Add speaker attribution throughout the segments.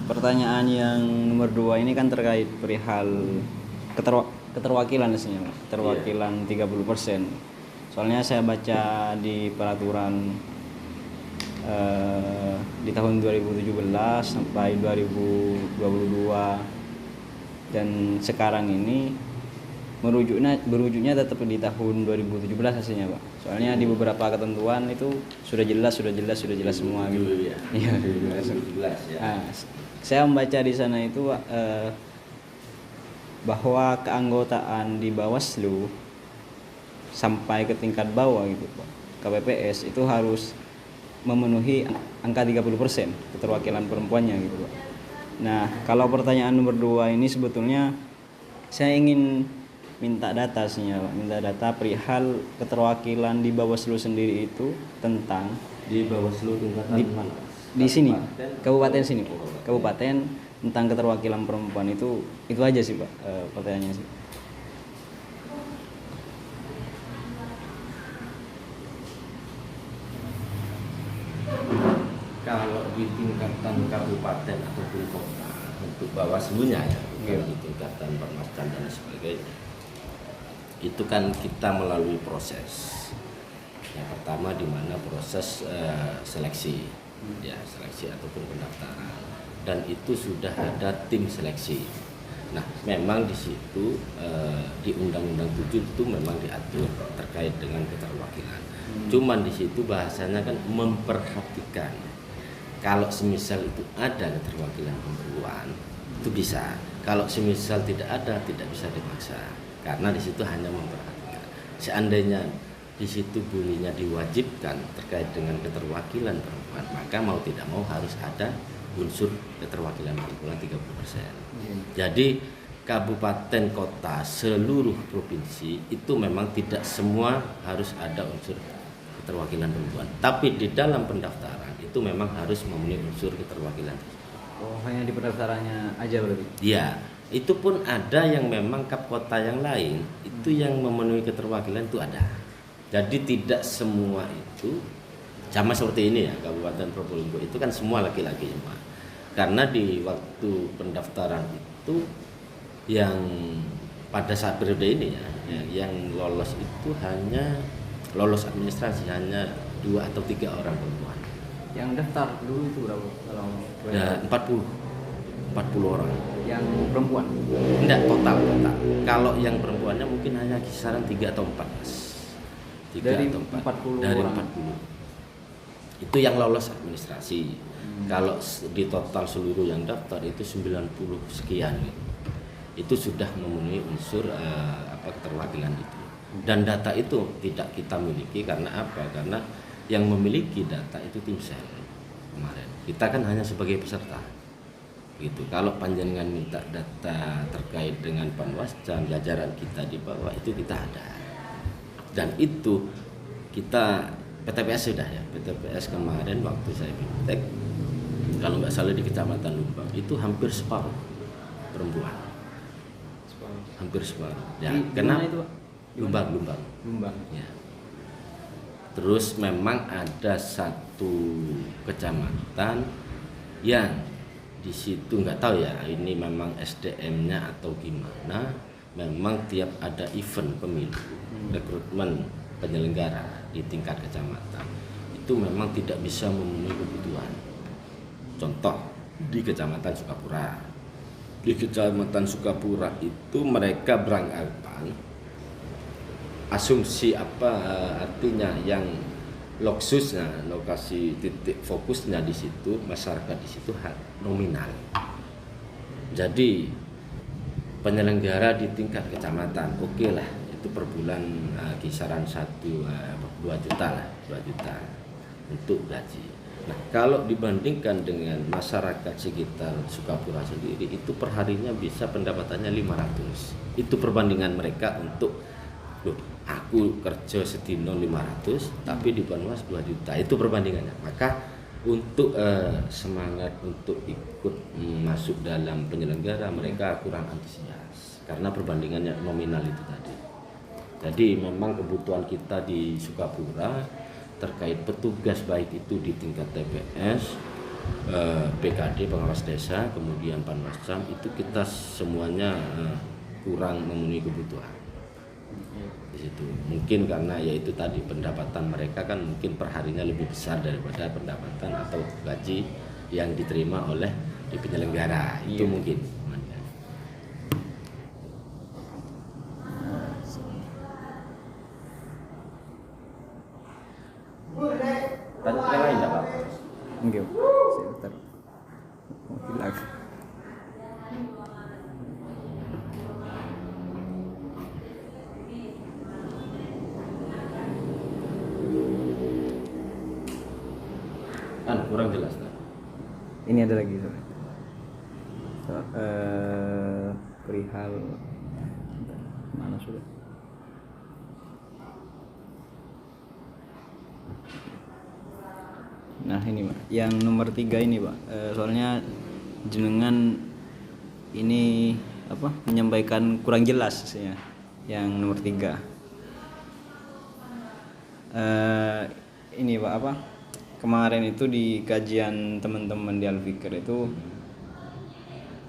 Speaker 1: Pertanyaan yang nomor 2 ini kan terkait perihal keterwakilan isinya, Pak. Keterwakilan 30%. Soalnya saya baca di peraturan di tahun 2017 sampai 2022 dan sekarang ini berujuknya tetap di tahun 2017 hasilnya, Pak. Soalnya di beberapa ketentuan itu sudah jelas semua gitu.
Speaker 2: Ya.
Speaker 1: Iya.
Speaker 2: 2017 ya.
Speaker 1: Nah, saya membaca di sana itu bahwa keanggotaan di Bawaslu sampai ke tingkat bawah gitu, Pak, KPPS itu harus memenuhi angka 30% keterwakilan perempuannya gitu, Pak. Nah, kalau pertanyaan nomor 2 ini sebetulnya saya ingin minta data perihal keterwakilan di Bawaslu sendiri itu tentang
Speaker 2: Di Bawaslu tingkatan mana?
Speaker 1: di sini kabupaten sini, Pak. Kabupaten tentang keterwakilan perempuan itu aja sih, Pak, pertanyaannya sih.
Speaker 2: Kalau di tingkatan kabupaten ataupun kota untuk Bawaslu-nya ya, bukan di tingkatan Permasdan dan sebagainya, itu kan kita melalui proses. Yang pertama di mana proses seleksi, ya seleksi ataupun pendaftaran, dan itu sudah ada tim seleksi. Nah, memang di situ di Undang-Undang 7 itu memang diatur terkait dengan keterwakilan. Cuman di situ bahasanya kan memperhatikan. Kalau semisal itu ada keterwakilan perempuan, itu bisa. Kalau semisal tidak ada, tidak bisa dipaksa. Karena di situ hanya memperhatikan. Seandainya di situ bunyinya diwajibkan terkait dengan keterwakilan perempuan, maka mau tidak mau harus ada unsur keterwakilan perempuan 30%. Jadi kabupaten kota seluruh provinsi itu memang tidak semua harus ada unsur keterwakilan perempuan. Tapi di dalam pendaftaran itu memang harus memenuhi unsur keterwakilan.
Speaker 1: Oh, hanya di pendaftarannya aja berarti?
Speaker 2: Ya, itu pun ada yang memang kap kota yang lain itu yang memenuhi keterwakilan itu ada. Jadi tidak semua itu sama seperti ini ya, Kabupaten Probolinggo itu kan semua laki-laki semua. Karena di waktu pendaftaran itu yang pada saat periode ini ya, yang lolos itu hanya lolos administrasi hanya 2 atau 3 orang perempuan.
Speaker 1: Yang daftar dulu itu berapa? Kalau
Speaker 2: Ya, 40 orang.
Speaker 1: yang perempuan?
Speaker 2: Enggak, total. Kalau yang perempuannya mungkin hanya kisaran 3 atau 4, Mas. 3
Speaker 1: Dari
Speaker 2: atau 4
Speaker 1: 40
Speaker 2: dari
Speaker 1: orang.
Speaker 2: 40. Itu yang lolos administrasi. Kalau di total seluruh yang daftar itu 90 sekian gitu. Itu sudah memenuhi unsur keterwakilan itu. Dan data itu tidak kita miliki karena apa? Karena yang memiliki data itu tim sel kemarin. Kita kan hanya sebagai peserta. Gitu. Kalau panjenengan minta data terkait dengan Panwascam, jajaran kita di bawah itu kita ada. Dan itu kita PTPS sudah ya. PTPS kemarin waktu saya biptek, kalau nggak salah di Kecamatan Lumbang itu hampir separuh perempuan. Hampir separuh. Ya, karena
Speaker 1: itu,
Speaker 2: Lumbang. Ya. Terus memang ada satu kecamatan yang di situ nggak tahu ya ini memang SDM-nya atau gimana. Memang tiap ada event pemilu, rekrutmen penyelenggara di tingkat kecamatan itu memang tidak bisa memenuhi kebutuhan. Contoh di Kecamatan Sukapura. Di Kecamatan Sukapura itu mereka beranggapan asumsi artinya yang loksusnya, lokasi titik fokusnya di situ masyarakat di situ nominal. Jadi penyelenggara di tingkat kecamatan oke lah itu per bulan kisaran 2 juta lah, 2 juta untuk gaji. Nah, kalau dibandingkan dengan masyarakat sekitar Sukapura sendiri itu perharinya bisa pendapatannya 500. Itu perbandingan mereka untuk aku kerja setino 500 tapi di Panwas 2 juta. Itu perbandingannya. Maka untuk semangat untuk ikut masuk dalam penyelenggara mereka kurang antusias karena perbandingannya nominal itu tadi. Jadi memang kebutuhan kita di Sukapura terkait petugas baik itu di tingkat TPS PKD pengawas desa, kemudian Panwascam, itu kita semuanya kurang memenuhi kebutuhan di situ. Mungkin karena yaitu tadi pendapatan mereka kan mungkin perharinya lebih besar daripada pendapatan atau gaji yang diterima oleh di penyelenggara. Itu mungkin. Tanya yang lain enggak apa-apa.
Speaker 1: Enggak. Sebentar. Oh, hilang.
Speaker 2: Kan kurang jelas kan?
Speaker 1: Ini ada lagi perihal mana sudah? Nah ini Pak, yang nomor 3 ini Pak, soalnya jenengan ini apa menyampaikan kurang jelas ya, yang nomor 3. Ini Pak apa? Kemarin itu di kajian teman-teman di Al-Fikr itu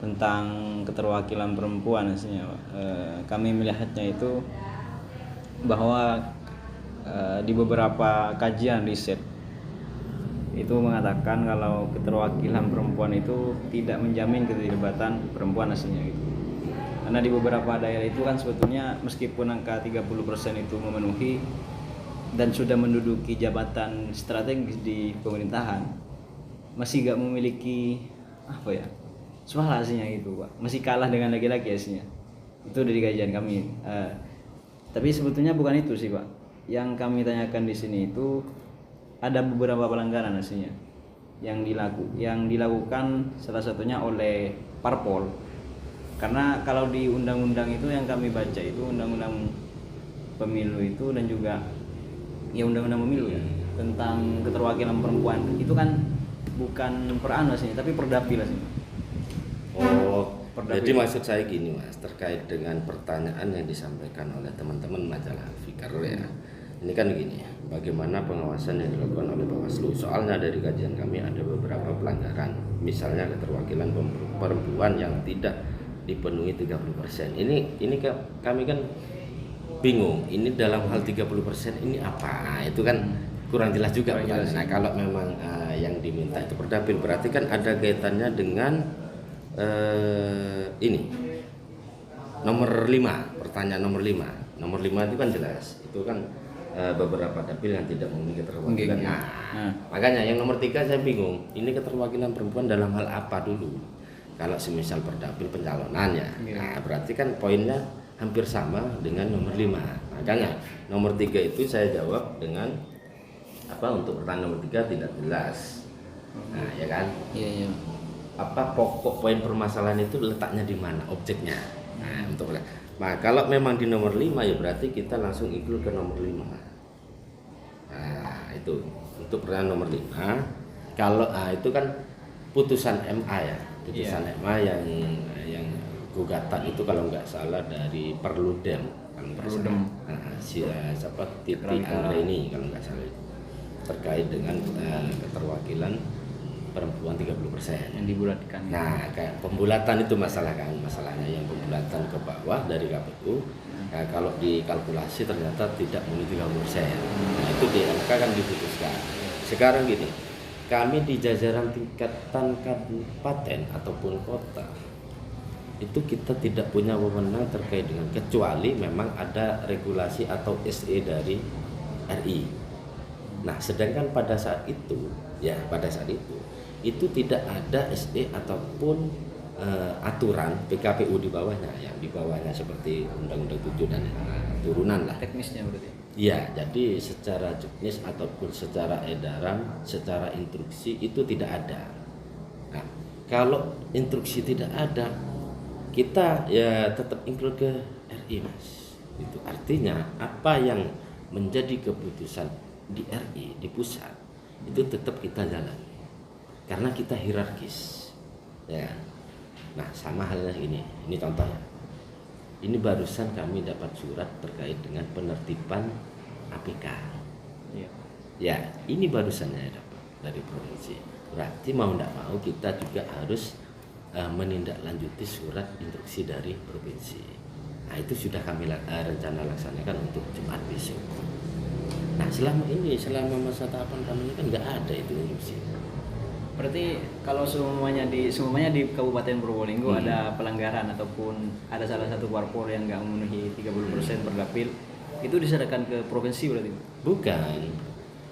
Speaker 1: tentang keterwakilan perempuan aslinya Pak. Kami melihatnya itu bahwa di beberapa kajian riset itu mengatakan kalau keterwakilan perempuan itu tidak menjamin keterlibatan perempuan aslinya gitu. Karena di beberapa daerah itu kan sebetulnya meskipun angka 30% itu memenuhi dan sudah menduduki jabatan strategis di pemerintahan, masih gak memiliki apa ya, suara aslinya gitu Pak, masih kalah dengan laki-laki aslinya. Itu dari kajian kami. Tapi sebetulnya bukan itu sih Pak. Yang kami tanyakan di sini itu ada beberapa pelanggaran aslinya yang dilakukan salah satunya oleh parpol. Karena kalau di undang-undang itu yang kami baca itu undang-undang pemilu itu dan juga ya undang-undang pemilu ya tentang keterwakilan perempuan itu kan bukan per anu aslinya tapi per dapil aslinya.
Speaker 2: Oh, jadi maksud saya gini Mas, terkait dengan pertanyaan yang disampaikan oleh teman-teman majalah Fikar ya. Ini kan begini, bagaimana pengawasan yang dilakukan oleh Bawaslu. Soalnya dari kajian kami ada beberapa pelanggaran, misalnya keterwakilan perempuan yang tidak dipenuhi 30%. Ini kami kan bingung, ini dalam hal 30% ini apa? Itu kan kurang jelas juga. Nah, kalau memang yang diminta itu perdapil, berarti kan ada kaitannya dengan ini nomor 5, pertanyaan nomor 5. Nomor 5 itu kan jelas, itu kan beberapa dapil yang tidak memiliki keterwakilan. Makanya yang nomor 3 saya bingung. Ini keterwakilan perempuan dalam hal apa dulu? Kalau semisal perdapil pencalonannya, nah berarti kan poinnya hampir sama dengan nomor 5. Makanya nomor 3 itu saya jawab dengan apa, untuk pertanyaan nomor 3 tidak jelas. Nah ya kan? Iya. Apa pokok poin permasalahan itu letaknya di mana, objeknya. Nah, kalau memang di nomor 5 ya berarti kita langsung include ke nomor 5. Nah, itu untuk pertanyaan nomor 5. Kalau itu kan putusan MA ya. Putusan MA yang gugatan itu kalau nggak salah dari Perludem. Siapa Titi Anggreni kalau nggak salah itu. Terkait dengan keterwakilan perempuan 30%
Speaker 1: yang dibulatkan.
Speaker 2: Nah, kayak pembulatan itu masalahnya yang pembulatan ke bawah dari KPU. Nah, kalau dikalkulasi ternyata tidak memenuhi 30%. Nah, itu di MK kan diputuskan. Sekarang gini, kami di jajaran tingkatan kabupaten ataupun kota itu kita tidak punya wewenang terkait dengan, kecuali memang ada regulasi atau SE dari RI. Nah, sedangkan pada saat itu itu tidak ada SE ataupun aturan PKPU di bawahnya, yang di bawahnya seperti Undang-Undang 7 dan turunan lah.
Speaker 1: Teknisnya berarti.
Speaker 2: Iya, jadi secara teknis ataupun secara edaran, secara instruksi itu tidak ada. Nah, kalau instruksi tidak ada, kita ya tetap include ke RI Mas. Itu artinya apa yang menjadi keputusan di RI, di pusat, itu tetap kita jalani. Karena kita hierarkis, ya. Nah, sama halnya ini contohnya. Ini barusan kami dapat surat terkait dengan penertiban APK. Ya, ini barusan saya dapat dari provinsi. berarti mau tidak mau kita juga harus menindaklanjuti surat instruksi dari provinsi. Nah itu sudah kami rencana laksanakan untuk Jumat besok. Nah selama masa tahapan kami ini kan nggak ada itu instruksi.
Speaker 1: Berarti kalau semuanya di Kabupaten Probolinggo ada pelanggaran ataupun ada salah satu parpol yang nggak memenuhi 30% per dapil, itu diserahkan ke provinsi berarti?
Speaker 2: Bukan,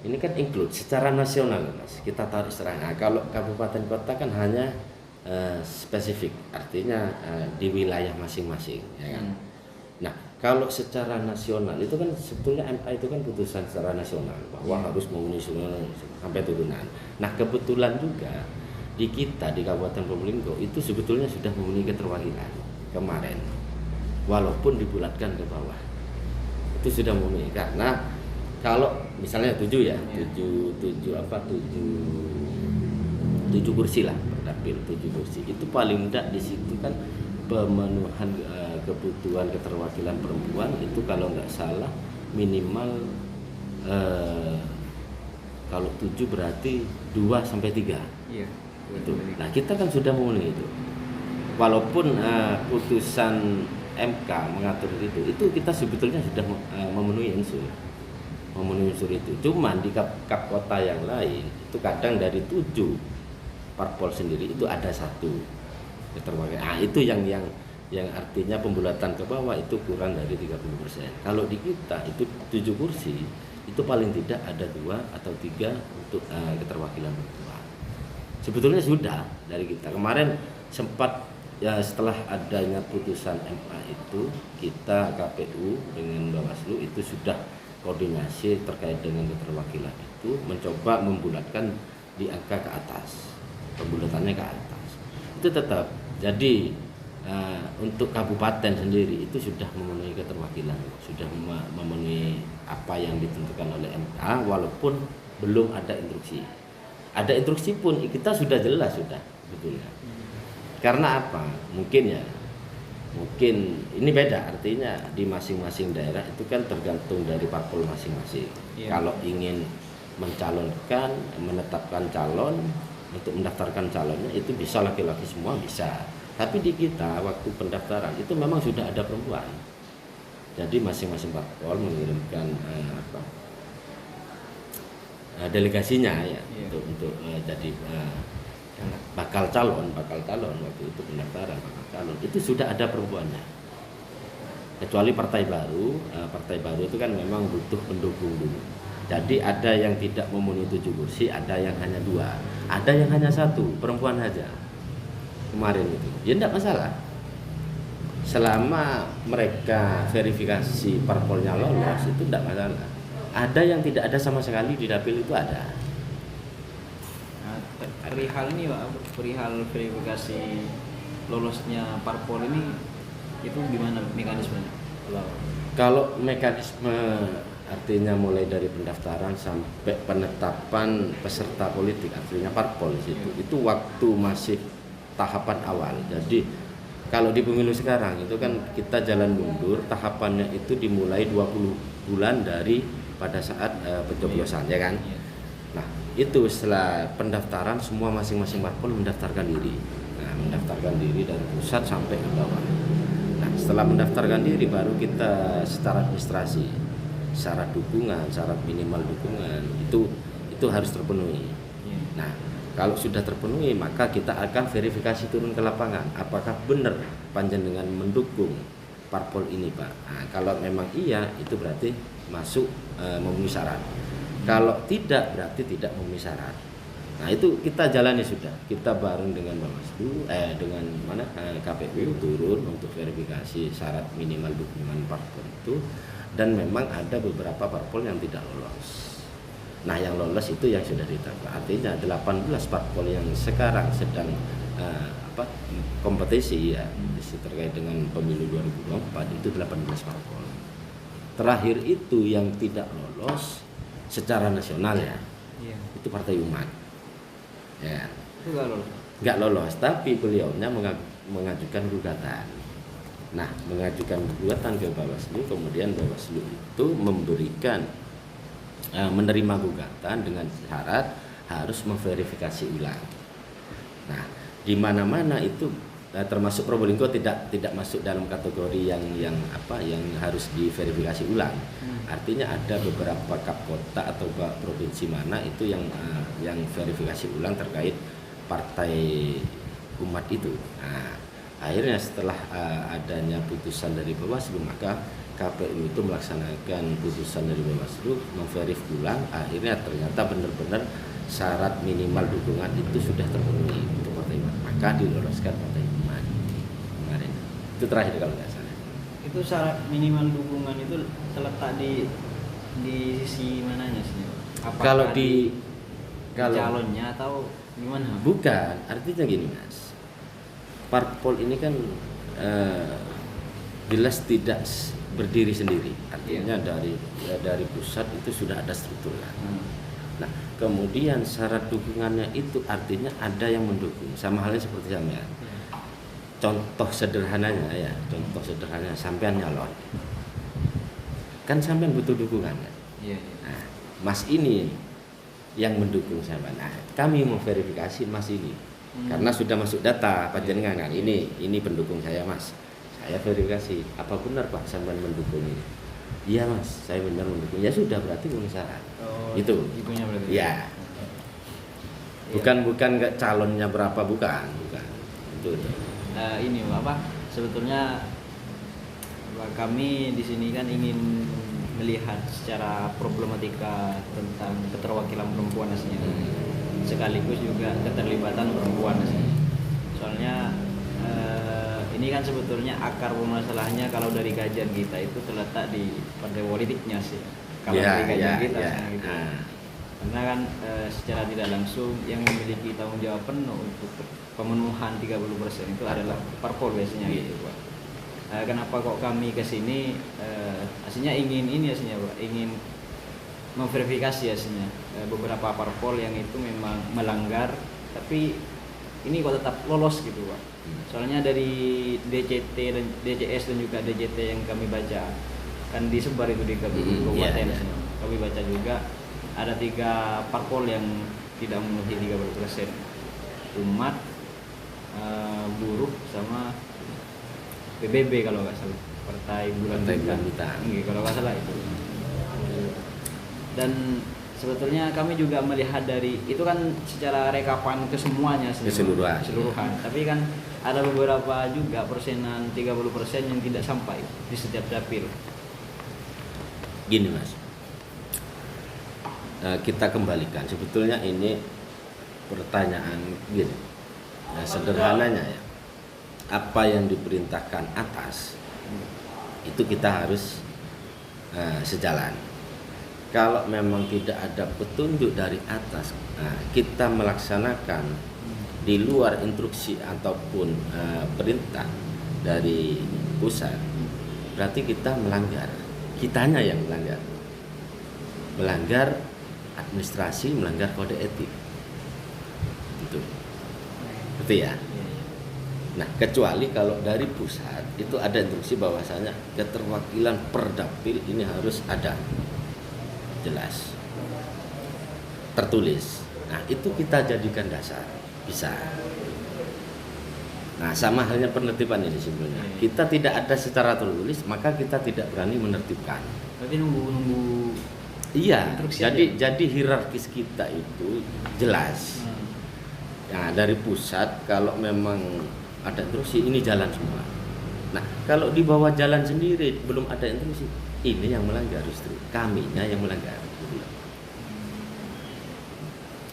Speaker 2: ini kan include secara nasional Mas. Kita taruh serang. Nah, kalau kabupaten kota kan hanya spesifik, artinya di wilayah masing-masing, ya kan. Nah, kalau secara nasional itu kan sebetulnya MA itu kan putusan secara nasional bahwa harus memenuhi sampai turunan. Nah, kebetulan juga di kita di Kabupaten Probolinggo itu sebetulnya sudah memenuhi keterwakilan kemarin, walaupun dibulatkan ke bawah. Itu sudah memenuhi, karena kalau misalnya 7 kursi lah per dapil, 7 kursi itu paling tidak di situ kan pemenuhan kebutuhan keterwakilan perempuan itu kalau nggak salah minimal kalau 7 berarti 2 sampai 3.
Speaker 1: Iya.
Speaker 2: Itu. Nah, kita kan sudah memenuhi itu. Walaupun putusan MK mengatur itu kita sebetulnya sudah memenuhi unsur itu. Cuman di kap kota yang lain itu kadang dari 7 parpol sendiri itu ada 1 keterwakilan. Nah, itu yang artinya pembulatan ke bawah itu kurang dari 30%. Kalau di kita itu 7 kursi itu paling tidak ada 2 atau 3 untuk keterwakilan perempuan. Sebetulnya sudah dari kita. Kemarin sempat ya setelah adanya putusan MA itu kita KPU dengan Bawaslu itu sudah koordinasi terkait dengan keterwakilan itu mencoba membulatkan di angka ke atas, pembulatannya ke atas. Itu tetap. Jadi untuk kabupaten sendiri itu sudah memenuhi keterwakilan, sudah memenuhi apa yang ditentukan oleh MK walaupun belum ada instruksi. Ada instruksi pun kita sudah jelas sudah betulnya. Karena apa? Mungkin ini beda, artinya di masing-masing daerah itu kan tergantung dari parpol masing-masing. Kalau ingin mencalonkan, menetapkan calon, untuk mendaftarkan calonnya itu bisa laki-laki semua bisa. Tapi di kita waktu pendaftaran itu memang sudah ada perempuan. Jadi masing-masing parpol mengirimkan delegasinya ya untuk jadi bakal calon waktu itu pendaftaran bakal calon itu sudah ada perempuannya, kecuali partai baru itu kan memang butuh pendukung dulu. Jadi ada yang tidak memenuhi 7 kursi, ada yang hanya 2, ada yang hanya 1 perempuan saja kemarin itu. Ya tidak masalah selama mereka verifikasi parpolnya lolos, itu tidak masalah. Ada yang tidak ada sama sekali di dapil itu ada.
Speaker 1: Perihal ini Pak, perihal verifikasi lolosnya parpol ini itu gimana mekanismenya?
Speaker 2: Kalau mekanisme artinya mulai dari pendaftaran sampai penetapan peserta politik artinya parpol di situ. Itu waktu masih tahapan awal. Jadi kalau di pemilu sekarang itu kan kita jalan mundur, tahapannya itu dimulai 20 bulan dari pada saat pencoblosan ya kan. Nah, itu setelah pendaftaran semua masing-masing parpol mendaftarkan diri. Nah, mendaftarkan diri dari pusat sampai ke bawah. Nah, setelah mendaftarkan diri baru kita secara administrasi, syarat dukungan, syarat minimal dukungan itu harus terpenuhi. Nah, kalau sudah terpenuhi maka kita akan verifikasi turun ke lapangan. Apakah benar panjenengan mendukung parpol ini, Pak? Nah, kalau memang iya itu berarti masuk memenuhi syarat. Kalau tidak berarti tidak memenuhi syarat. Nah, itu kita jalani sudah. Kita bareng dengan Bawaslu KPU turun untuk verifikasi syarat minimal dukungan parpol itu, dan memang ada beberapa parpol yang tidak lolos. Nah, yang lolos itu yang sudah ditambah. Artinya 18 parpol yang sekarang sedang kompetisi ya terkait dengan pemilu 2024 itu 18 parpol. Terakhir itu yang tidak lolos secara nasional ya, itu Partai Umat ya,
Speaker 1: itu nggak
Speaker 2: lolos, tapi beliaunya mengajukan gugatan. Nah, mengajukan gugatan ke Bawaslu, kemudian Bawaslu itu menerima gugatan dengan syarat harus memverifikasi ulang. Nah, di mana-mana itu termasuk Probolinggo tidak masuk dalam kategori yang harus diverifikasi ulang. Artinya ada beberapa kapkota atau provinsi mana itu yang verifikasi ulang terkait partai umat itu. Nah, akhirnya setelah adanya putusan dari Bawaslu, maka KPU itu melaksanakan putusan dari Bawaslu, memverify ulang. Akhirnya ternyata benar-benar syarat minimal dukungan itu sudah terpenuhi untuk partai umat, maka diloloskan partai umat kemarin. Itu terakhir kalau nggak salah.
Speaker 1: Itu syarat minimal dukungan itu terletak di sisi mananya sih? Apakah
Speaker 2: Kalau
Speaker 1: kalau calonnya atau gimana?
Speaker 2: Bukan, artinya gini Mas. Parpol ini kan jelas tidak berdiri sendiri. Artinya dari pusat itu sudah ada struktur. Nah, kemudian syarat dukungannya itu artinya ada yang mendukung. Sama halnya seperti sampean. Contoh sederhananya sampean nyalon. Kan sampean butuh dukungan kan?
Speaker 1: Iya.
Speaker 2: Nah, Mas ini yang mendukung sampean. Nah, kami mau verifikasi Mas ini. Karena sudah masuk data panjenengan kan. Ini pendukung saya Mas. Saya verifikasi, apa benar Pak sampean mendukung ini? Iya Mas, saya benar mendukung. Ya sudah, berarti memenuhi syarat. Itu.
Speaker 1: Itunya berarti.
Speaker 2: Ya. Bukan calonnya berapa, bukan. Itu.
Speaker 1: Ini apa? Sebetulnya kami di sini kan ingin melihat secara problematika tentang keterwakilan perempuan aslinya. Sekaligus juga keterlibatan perempuan aslinya. Soalnya ini kan sebetulnya akar permasalahannya kalau dari kajian kita itu terletak di partai politiknya sih. Kalau dari kajian kita gitu. Karena kan secara tidak langsung yang memiliki tanggung jawab penuh untuk pemenuhan 30% itu adalah parpol biasanya gitu Pak. Kenapa kok kami ke sini aslinya ingin Pak, ingin memverifikasi aslinya beberapa parpol yang itu memang melanggar tapi ini kok tetap lolos gitu Pak. Soalnya dari DCT dan DCS dan juga DJT yang kami baca kan disebar itu di kabupaten. Kami baca juga ada 3 parpol yang tidak memenuhi 30%. Umat, buruh sama PBB kalau nggak salah, Partai Bulan Bintang. Kalau nggak salah itu. Dan sebetulnya kami juga melihat dari itu kan secara rekapan kesemuanya keseluruhan. Tapi kan ada beberapa juga persenan 30% yang tidak sampai di setiap dapil.
Speaker 2: Gini Mas, kita kembalikan. Sebetulnya ini pertanyaan gini, sederhananya ya. Apa yang diperintahkan atas itu kita harus sejalan. Kalau memang tidak ada petunjuk dari atas, kita melaksanakan di luar instruksi ataupun perintah dari pusat, berarti kita melanggar. Kitanya yang melanggar administrasi, melanggar kode etik. Itu ya. Nah, kecuali kalau dari pusat itu ada instruksi bahwasanya keterwakilan per dapil ini harus ada jelas tertulis. Nah, itu kita jadikan dasar, bisa. Nah, sama halnya penertiban ini sebenarnya. Kita tidak ada secara tertulis, maka kita tidak berani menertibkan.
Speaker 1: Berarti nunggu.
Speaker 2: Iya. Jadi hierarkis kita itu jelas. Nah, dari pusat kalau memang ada instruksi ini jalan semua. Nah, kalau di bawah jalan sendiri belum ada instruksi, ini yang melanggar justru kaminya yang melanggar.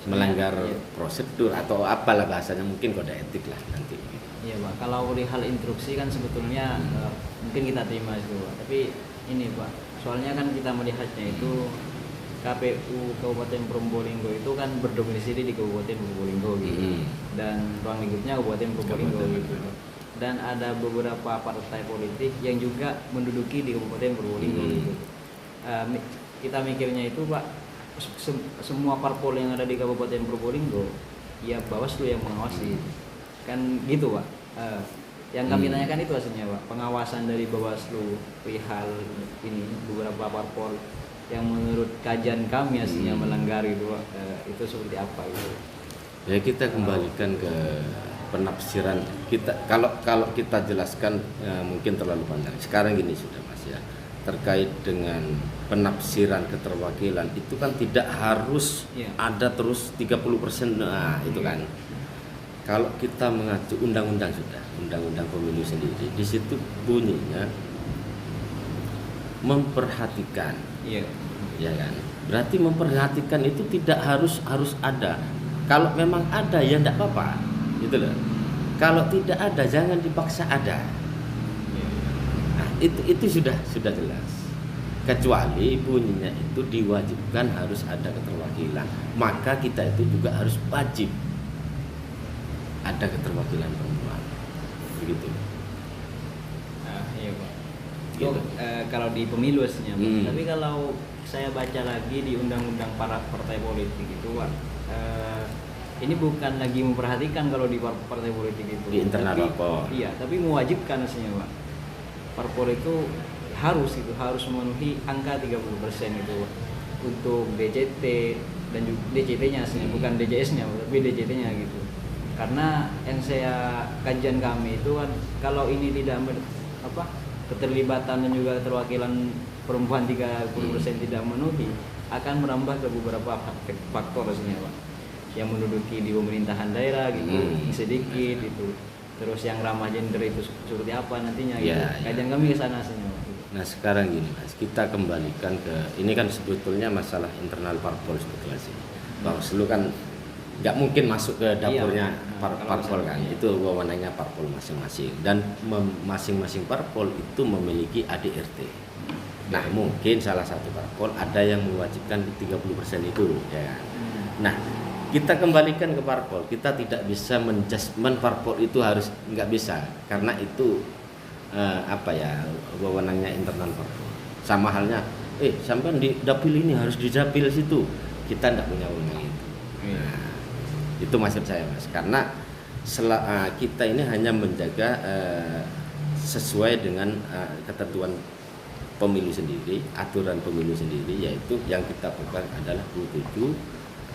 Speaker 2: Melanggar prosedur atau apalah bahasanya, mungkin kode etik lah nanti.
Speaker 1: Iya Pak, kalau di hal instruksi kan sebetulnya mungkin kita terima itu Pak. Tapi ini Pak, soalnya kan kita melihatnya itu KPU Kabupaten Probolinggo itu kan berdomisili di Kabupaten Probolinggo gitu. Dan ruang lingkupnya Kabupaten Probolinggo gitu. Dan ada beberapa partai politik yang juga menduduki di Kabupaten Probolinggo gitu. Kita mikirnya itu Pak, semua parpol yang ada di Kabupaten Probolinggo ya Bawaslu yang mengawasi. Kan gitu Pak. Yang kami tanyakan itu aslinya Pak, pengawasan dari Bawaslu perihal ini beberapa parpol yang menurut kajian kami aslinya melanggar itu seperti apa gitu?
Speaker 2: Ya kita kembalikan ke penafsiran kita. Kalau kita jelaskan mungkin terlalu panjang. Sekarang gini sudah Mas ya, terkait dengan penafsiran keterwakilan itu kan tidak harus ada terus 30%. Nah itu kan. Kalau kita mengacu undang-undang sudah, undang-undang pemilu sendiri, di situ bunyinya memperhatikan, ya kan? Berarti memperhatikan itu tidak harus ada. Kalau memang ada ya tidak apa-apa, gitu loh. Kalau tidak ada jangan dipaksa ada. Nah, itu sudah jelas. Kecuali bunyinya itu diwajibkan harus ada keterwakilan, maka kita itu juga harus wajib ada keterwakilan perempuan, begitu.
Speaker 1: Iya Pak.
Speaker 2: Gitu.
Speaker 1: Kalau di pemilu aslinya, Pak.
Speaker 2: Hmm.
Speaker 1: Tapi kalau saya baca lagi di undang-undang para partai politik itu, Pak, ini bukan lagi memperhatikan kalau di partai politik itu.
Speaker 2: Di internal parpol.
Speaker 1: Iya, tapi mewajibkan aslinya, Pak. Parpol itu harus memenuhi angka 30% itu, Pak. Untuk DCT dan juga DCT-nya aslinya, bukan DJS-nya, tapi DCT-nya gitu. Karena yang saya kajian kami itu kan kalau ini tidak keterlibatan dan juga keterwakilan perempuan 30% tidak memenuhi, akan merambah ke beberapa faktor aslinya Pak, yang menduduki di pemerintahan daerah gitu sedikit itu, terus yang ramah gender itu seperti apa nantinya gitu. Kajian kami ke sana aslinya Pak.
Speaker 2: Nah sekarang gini Mas, kita kembalikan ke ini kan sebetulnya masalah internal parpol sebetulnya sih. Bawaslu kan nggak mungkin masuk ke dapurnya parpol kan, itu wewenangnya parpol masing-masing, dan masing-masing parpol itu memiliki ADRT. Nah mungkin salah satu parpol ada yang mewajibkan 30% itu ya kan? Nah kita kembalikan ke parpol, kita tidak bisa menjudgment parpol itu harus, nggak bisa, karena itu wewenangnya internal parpol. Sama halnya sampai di dapil ini harus di dapil situ, kita tidak punya wewenang itu. Nah, itu maksud saya Mas, karena kita ini hanya menjaga sesuai dengan ketentuan pemilu sendiri, aturan pemilu sendiri, yaitu yang kita pegang adalah 27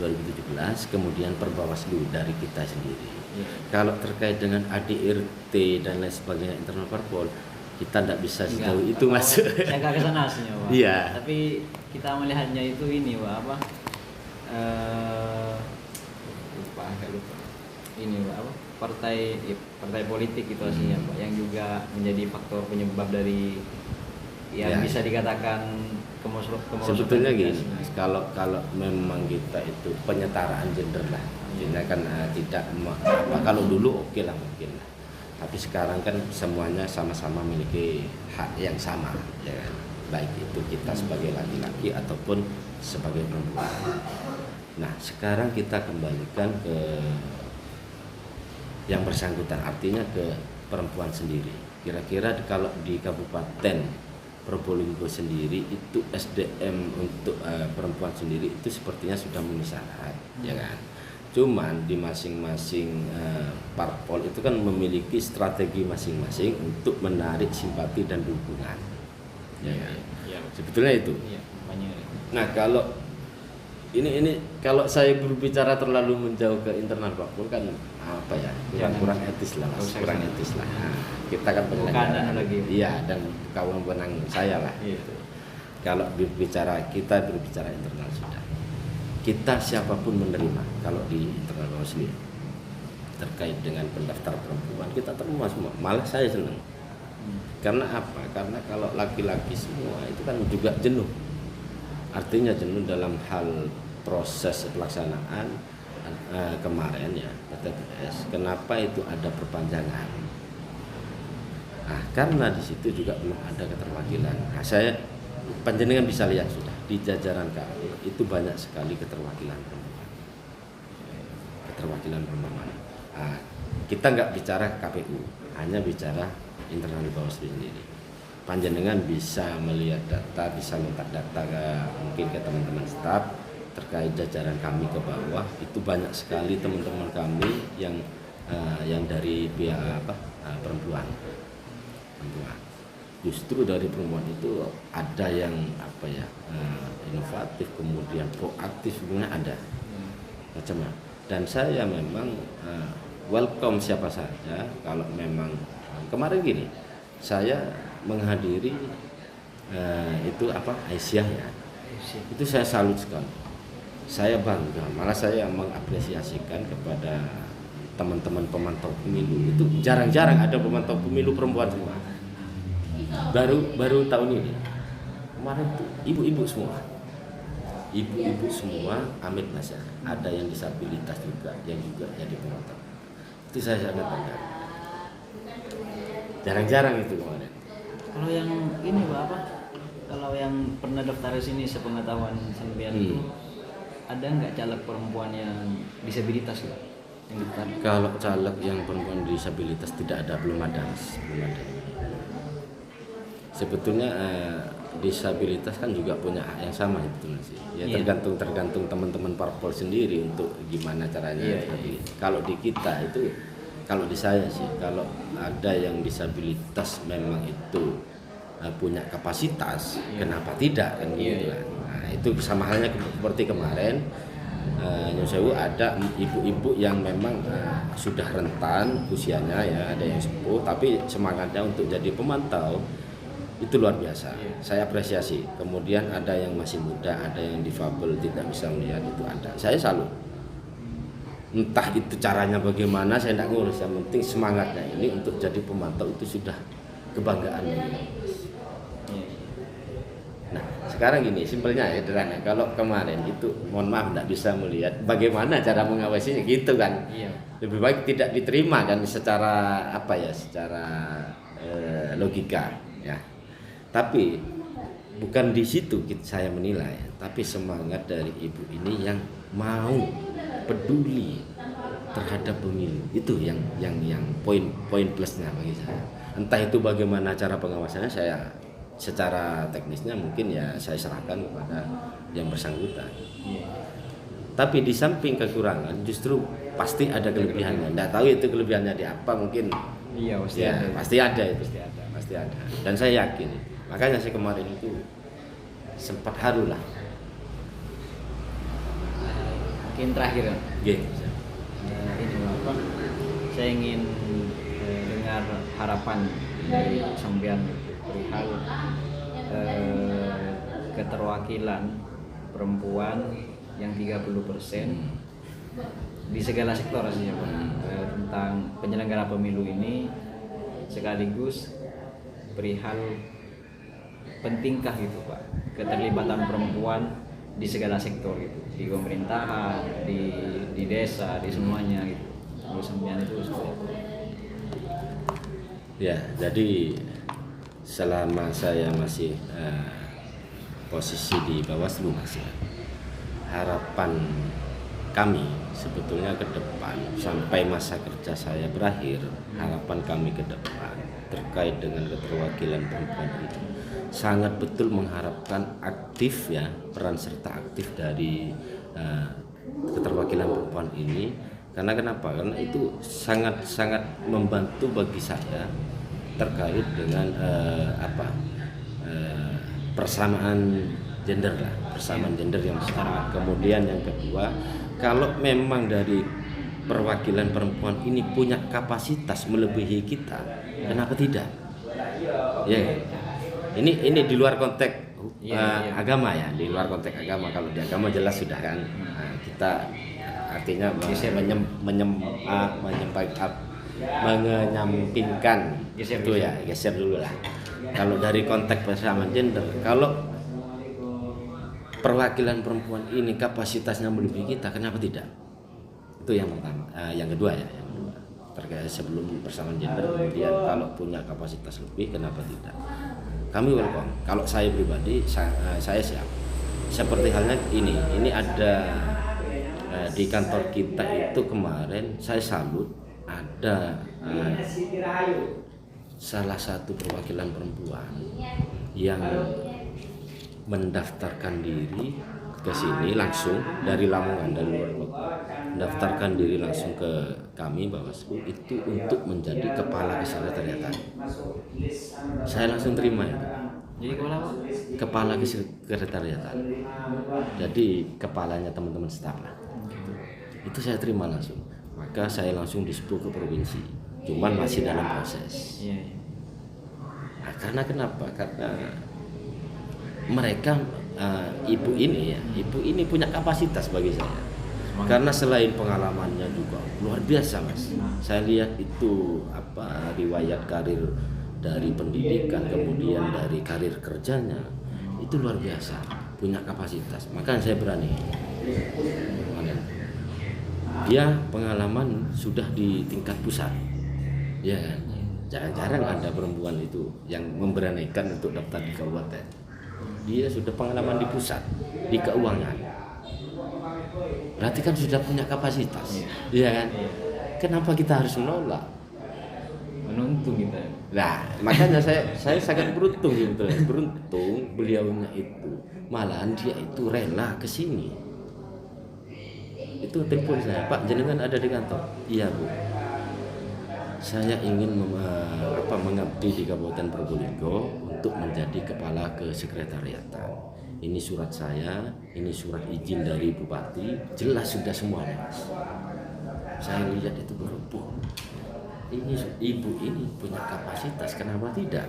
Speaker 2: 2017, kemudian Perbawaslu dari kita sendiri. Kalau terkait dengan ADRT dan lain sebagainya internal parpol, kita tidak bisa sejauh itu Mas.
Speaker 1: Saya nggak kesana aslinya Pak.
Speaker 2: Iya.
Speaker 1: Tapi kita melihatnya itu ini Pak, lupa ini Pak, partai politik itu aslinya Pak, yang juga menjadi faktor penyebab dari yang bisa dikatakan kemerosotan.
Speaker 2: Sebetulnya gini Mas, kalau memang kita itu penyetaraan gender lah, kita kan tidak kalau dulu oke lah mungkin lah, tapi sekarang kan semuanya sama-sama memiliki hak yang sama ya kan, baik itu kita sebagai laki-laki ataupun sebagai perempuan. Nah sekarang kita kembalikan ke yang bersangkutan, artinya ke perempuan sendiri. Kira-kira kalau di Kabupaten Probolinggo sendiri itu SDM untuk perempuan sendiri itu sepertinya sudah memenuhi syarat, ya kan. Cuman di masing-masing parpol itu kan memiliki strategi masing-masing untuk menarik simpati dan dukungan, ya kan. Sebetulnya itu. Nah kalau ini kalau saya berbicara terlalu menjauh ke internal parpol kan kurang etis lah Mas, kurang etis lah. Nah, kita kan penyelenggara iya, dan wewenang saya lah. Kalau kita berbicara internal sudah, kita siapapun menerima. Kalau di internal Bawaslu terkait dengan pendaftar perempuan kita terima semua, malah saya senang. Karena apa? Karena kalau laki-laki semua itu kan juga jenuh, artinya jenuh dalam hal proses pelaksanaan kemarin ya PTPS. Kenapa itu ada perpanjangan? Nah, karena di situ juga belum ada keterwakilan. Nah, saya panjenengan bisa lihat sudah di jajaran kami itu banyak sekali keterwakilan perempuan. Keterwakilan perempuan. Nah, kita nggak bicara KPU, hanya bicara internal Bawaslu sendiri. Panjenengan bisa melihat data, bisa minta data mungkin ke teman-teman staf terkait jajaran kami ke bawah, itu banyak sekali teman-teman kami yang dari pihak perempuan. justru dari perempuan itu ada yang apa ya, inovatif, kemudian proaktif, sebenarnya ada macam-macam. Dan saya memang welcome siapa saja kalau memang kemarin gini, saya menghadiri itu apa, Aisyah ya, itu saya salut sekali, saya bangga, malah saya mengapresiasikan kepada teman-teman pemantau pemilu. Itu jarang-jarang ada pemantau pemilu perempuan semua, baru tahun ini. Kemarin tuh ibu-ibu semua, amit masa, ada yang disabilitas juga yang juga jadi pemantau. Itu saya sangat bangga, jarang-jarang itu kemarin.
Speaker 1: Kalau yang ini Pak, apa? Kalau yang pernah daftar sini sepengetahuan sampean itu ada nggak caleg perempuan yang disabilitas Pak? Yang daftar?
Speaker 2: Kalau caleg yang perempuan disabilitas tidak ada, belum ada. Sebetulnya disabilitas kan juga punya hak yang sama sebetulnya sih. Ya tergantung teman-teman parpol sendiri untuk gimana caranya. Tapi kalau di kita itu, kalau di saya sih, kalau ada yang disabilitas memang itu punya kapasitas, kenapa tidak kan gitu kan. Nah, itu sama halnya seperti kemarin Nyosewu ada ibu-ibu yang memang sudah rentan usianya ya, ada yang sepuh tapi semangatnya untuk jadi pemantau itu luar biasa. Saya apresiasi. Kemudian ada yang masih muda, ada yang difabel tidak bisa melihat, itu ada. Saya salut. Entah itu caranya bagaimana saya tidak ngurus, yang penting semangatnya ini untuk jadi pemantau itu sudah kebanggaan. Nah sekarang gini, simpelnya ya, sederhana. Kalau kemarin itu mohon maaf tidak bisa melihat bagaimana cara mengawasinya gitu kan. Lebih baik tidak diterima kan secara apa ya, secara logika ya. Tapi bukan di situ saya menilai, tapi semangat dari ibu ini yang mau peduli terhadap pemilu, itu yang poin plusnya bagi saya. Entah itu bagaimana cara pengawasannya, saya secara teknisnya mungkin ya saya serahkan kepada yang bersangkutan. Tapi di samping kekurangan justru pasti ada kelebihannya. Nggak tahu itu kelebihannya di apa, mungkin pasti ada itu. Pasti ada. Dan saya yakin, makanya saya kemarin itu sempat haru lah.
Speaker 1: Mungkin terakhir
Speaker 2: Gitu.
Speaker 1: ini Bapak, saya ingin dengar harapan dari sampean perihal keterwakilan perempuan yang 30% di segala sektor sih ya Pak, tentang penyelenggara pemilu ini, sekaligus perihal pentingkah gitu Pak keterlibatan perempuan di segala sektor gitu, di pemerintahan, di desa, di semuanya gitu. Kalau sampean itu seperti apa?
Speaker 2: Ya, jadi selama saya masih posisi di Bawaslu masih, harapan kami sebetulnya ke depan sampai masa kerja saya berakhir, harapan kami ke depan terkait dengan keterwakilan perempuan itu sangat betul mengharapkan aktif ya, peran serta aktif dari keterwakilan perempuan ini. Karena kenapa? Karena itu sangat membantu bagi saya terkait dengan persamaan gender lah, persamaan gender yang setara. Kemudian yang kedua, kalau memang dari perwakilan perempuan ini punya kapasitas melebihi kita, kenapa tidak? Ya, ini di luar konteks agama ya, di luar konteks agama. Kalau di agama jelas sudah kan, kita artinya menyampingkan itu ya, geser dulu lah. Kalau dari konteks persamaan gender, kalau perwakilan perempuan ini kapasitasnya melebihi kita, kenapa tidak? Itu yang pertama. Yang kedua ya, terkait sebelum persamaan gender, kemudian kalau punya kapasitas lebih, kenapa tidak? Kami welcome. Kalau saya pribadi, saya siap. Seperti halnya ini ada di kantor kita itu kemarin saya salut, ada salah satu perwakilan perempuan yang mendaftarkan diri ke sini langsung dari Lamongan, dari luar kota. mendaftarkan diri langsung ke kami Bawaslu itu untuk menjadi kepala kesekretariatan. Saya langsung terima itu.
Speaker 1: Jadi kepala apa?
Speaker 2: Kepala kesekretariatan. Jadi kepalanya teman-teman staf lah. Itu saya terima langsung. Maka saya langsung disebut ke provinsi. Cuman masih dalam proses.
Speaker 1: Iya.
Speaker 2: Nah, karena kenapa? Karena mereka ibu ini punya kapasitas bagi saya. Karena selain pengalamannya juga luar biasa, Mas. Saya lihat itu riwayat karir dari pendidikan, kemudian dari karir kerjanya itu luar biasa, punya kapasitas. Maka saya berani. Dia pengalaman sudah di tingkat pusat, ya kan? Jarang-jarang ada perempuan itu yang memberanikan untuk daftar di kabupaten. Dia sudah pengalaman di pusat, di keuangan. Berarti kan sudah punya kapasitas, ya kan? Kenapa kita harus menolak?
Speaker 1: Menuntung kita.
Speaker 2: Nah, makanya saya sangat beruntung gitu. Beruntung beliaunya itu, malahan dia itu rela ke sini. Itu telepon saya, Pak, jenengan ada di kantor? Iya, Bu. Saya ingin mengabdi di Kabupaten Probolinggo untuk menjadi kepala kesekretariatan. Ini surat saya, ini surat izin dari bupati, jelas sudah semua, Mas. Saya lihat itu berhubung. Ini ibu ini punya kapasitas, kenapa tidak?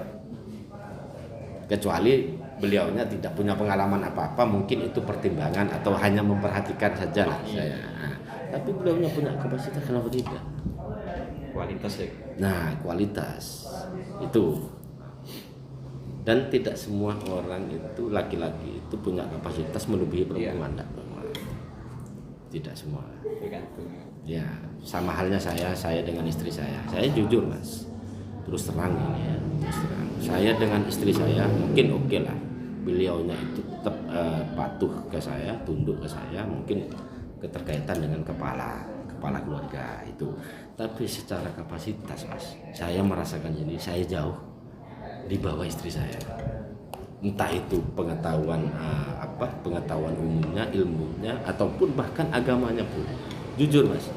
Speaker 2: Kecuali beliaunya tidak punya pengalaman apa-apa, mungkin itu pertimbangan atau hanya memperhatikan saja lah saya. Nah, tapi beliaunya punya kapasitas, kenapa tidak?
Speaker 1: Kualitas ya.
Speaker 2: Nah, kualitas itu. Dan tidak semua orang itu, laki-laki itu punya kapasitas melebihi perempuan. Tidak semua.
Speaker 1: Tergantung.
Speaker 2: Ya, sama halnya saya dengan istri saya. Saya jujur, Mas. Terus terang ini ya, terus terang. Saya dengan istri saya mungkin oke lah. Beliaunya itu tetap patuh ke saya, tunduk ke saya, mungkin keterkaitan dengan kepala keluarga itu. Tapi secara kapasitas, Mas, saya merasakan jadi saya jauh di bawah istri saya. Entah itu pengetahuan pengetahuan umumnya, ilmunya, ataupun bahkan agamanya pun. Jujur, Mas,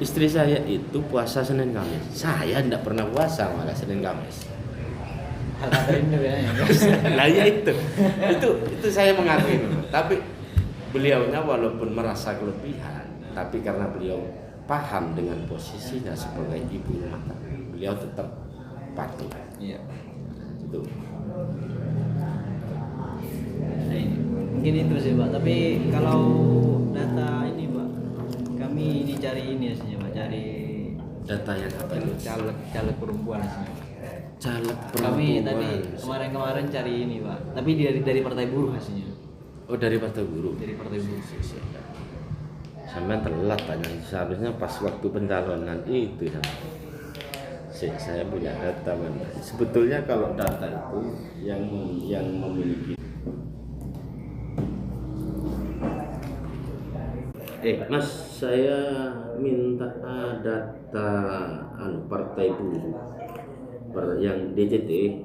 Speaker 2: istri saya itu puasa Senin Kamis. Saya tidak pernah puasa malah Senin Kamis. Lah ya itu saya mengakui. Tapi beliaunya walaupun merasa kelebihan, tapi karena beliau paham dengan posisinya sebagai ibu rumah tangga, beliau tetap patuh.
Speaker 1: Iya.
Speaker 2: Itu.
Speaker 1: Nah, mungkin itu sih, Pak. Tapi kalau data ini, Pak, kami ini cari ini aslinya, Pak, cari
Speaker 2: Data yang apa itu?
Speaker 1: caleg perempuan aslinya, Pak.
Speaker 2: Caleg
Speaker 1: Kami
Speaker 2: perempuan.
Speaker 1: tadi kemarin cari ini, Pak. Tapi dari Partai Buruh aslinya.
Speaker 2: Oh, dari Partai Buruh.
Speaker 1: Dari Partai Buruh.
Speaker 2: Sampai telat tanya, seharusnya pas waktu pencalonan itu saya punya data, man. Sebetulnya kalau data itu yang memiliki Mas, saya minta data Partai Buruh yang DJT